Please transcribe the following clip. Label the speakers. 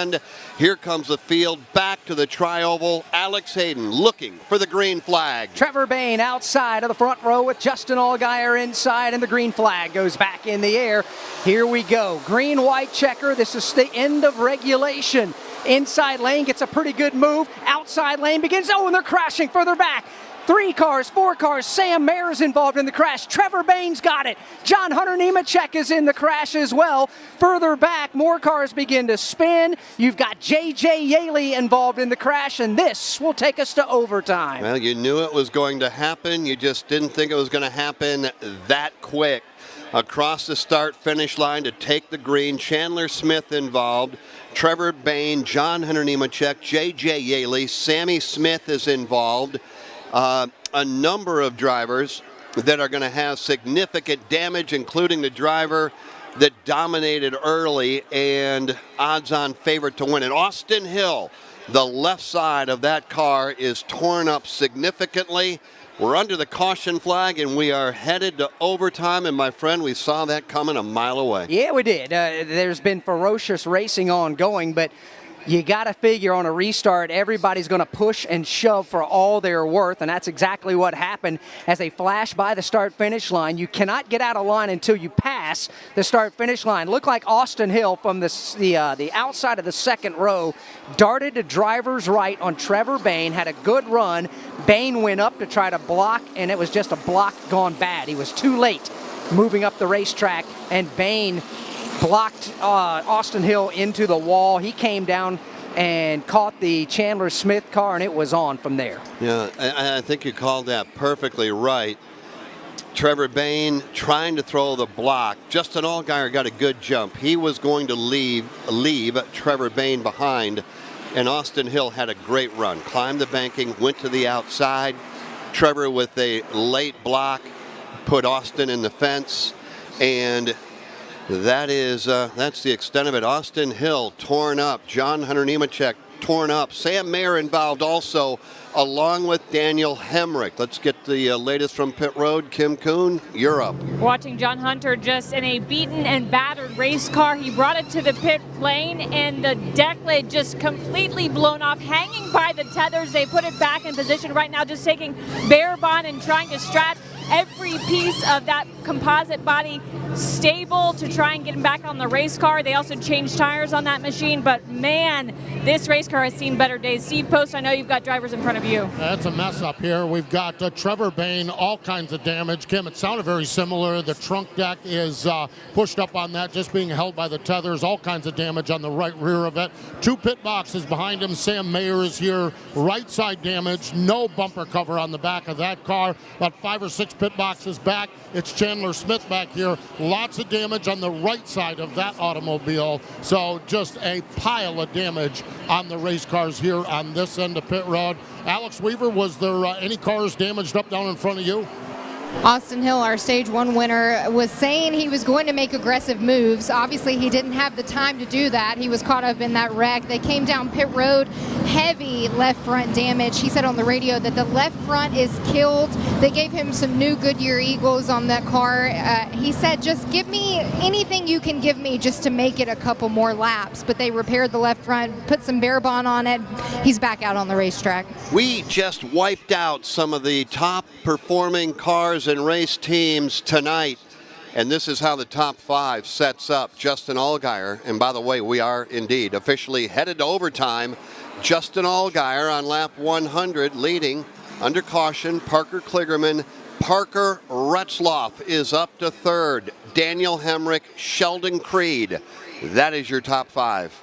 Speaker 1: And here comes the field back to the tri-oval. Alex Hayden looking for the green flag.
Speaker 2: Trevor Bayne outside of the front row with Justin Allgaier inside, and the green flag goes back in the air. Here we go. Green-white checker. This is the end of regulation. Inside lane gets a pretty good move. Outside lane begins. Oh, and they're crashing further back. 3 cars, 4 cars. Sam Mayer is involved in the crash. Trevor Bayne's got it. John Hunter Nemechek is in the crash as well. Further back, more cars begin to spin. You've got J.J. Yaley involved in the crash, and this will take us to overtime.
Speaker 1: Well, you knew it was going to happen. You just didn't think it was going to happen that quick. Across the start-finish line to take the green, Chandler Smith involved. Trevor Bayne, John Hunter Nemechek, J.J. Yaley, Sammy Smith is involved. A number of drivers that are going to have significant damage, including the driver that dominated early and odds-on favorite to win it. Austin Hill, the left side of that car is torn up significantly. We're under the caution flag, and we are headed to overtime. And, my friend, we saw that coming a mile away.
Speaker 2: Yeah, we did. There's been ferocious racing ongoing, but you got to figure on a restart, everybody's going to push and shove for all they're worth, and that's exactly what happened as they flash by the start-finish line. You cannot get out of line until you pass the start-finish line. Looked like Austin Hill from the outside of the second row darted to driver's right on Trevor Bayne, had a good run. Bayne went up to try to block, and it was just a block gone bad. He was too late moving up the racetrack, and Bayne blocked Austin Hill into the wall. He came down and caught the Chandler Smith car, and it was on from there.
Speaker 1: Yeah, I think you called that perfectly right. Trevor Bayne trying to throw the block. Justin Allgaier got a good jump. He was going to leave Trevor Bayne behind, and Austin Hill had a great run. Climbed the banking, went to the outside. Trevor with a late block put Austin in the fence, and that's the extent of it. Austin Hill torn up. John Hunter Nemechek torn up. Sam Mayer involved also, along with Daniel Hemrick. Let's get the latest from pit road. Kim Kuhn, you're up.
Speaker 3: Watching John Hunter just in a beaten and battered race car. He brought it to the pit lane, and the deck lid just completely blown off, hanging by the tethers. They put it back in position right now, just taking bare bond and trying to strap every piece of that composite body stable to try and get him back on the race car. They also changed tires on that machine, but man, this race car has seen better days. Steve Post, I know you've got drivers in front of you.
Speaker 4: That's a mess up here. We've got Trevor Bayne, all kinds of damage. Kim, it sounded very similar. The trunk deck is pushed up on that, just being held by the tethers. All kinds of damage on the right rear of it. 2 pit boxes behind him. Sam Mayer is here. Right side damage. No bumper cover on the back of that car. About 5 or 6 pit boxes back. It's Chandler Smith back here. Lots of damage on the right side of that automobile. So just a pile of damage on the race cars here on this end of pit road. Alex Weaver, was there any cars damaged up down in front of you?
Speaker 5: Austin Hill, our Stage 1 winner, was saying he was going to make aggressive moves. Obviously, he didn't have the time to do that. He was caught up in that wreck. They came down pit road, heavy left front damage. He said on the radio that the left front is killed. They gave him some new Goodyear Eagles on that car. He said, just give me anything you can give me just to make it a couple more laps. But they repaired the left front, put some bare bond on it. He's back out on the racetrack.
Speaker 1: We just wiped out some of the top performing cars and race teams tonight, and this is how the top 5 sets up. Justin Allgaier, and by the way, we are indeed officially headed to overtime. Justin Allgaier on lap 100 leading under caution. Parker Kligerman, Parker Retzloff is up to 3rd. Daniel Hemrick, Sheldon Creed. That is your top 5.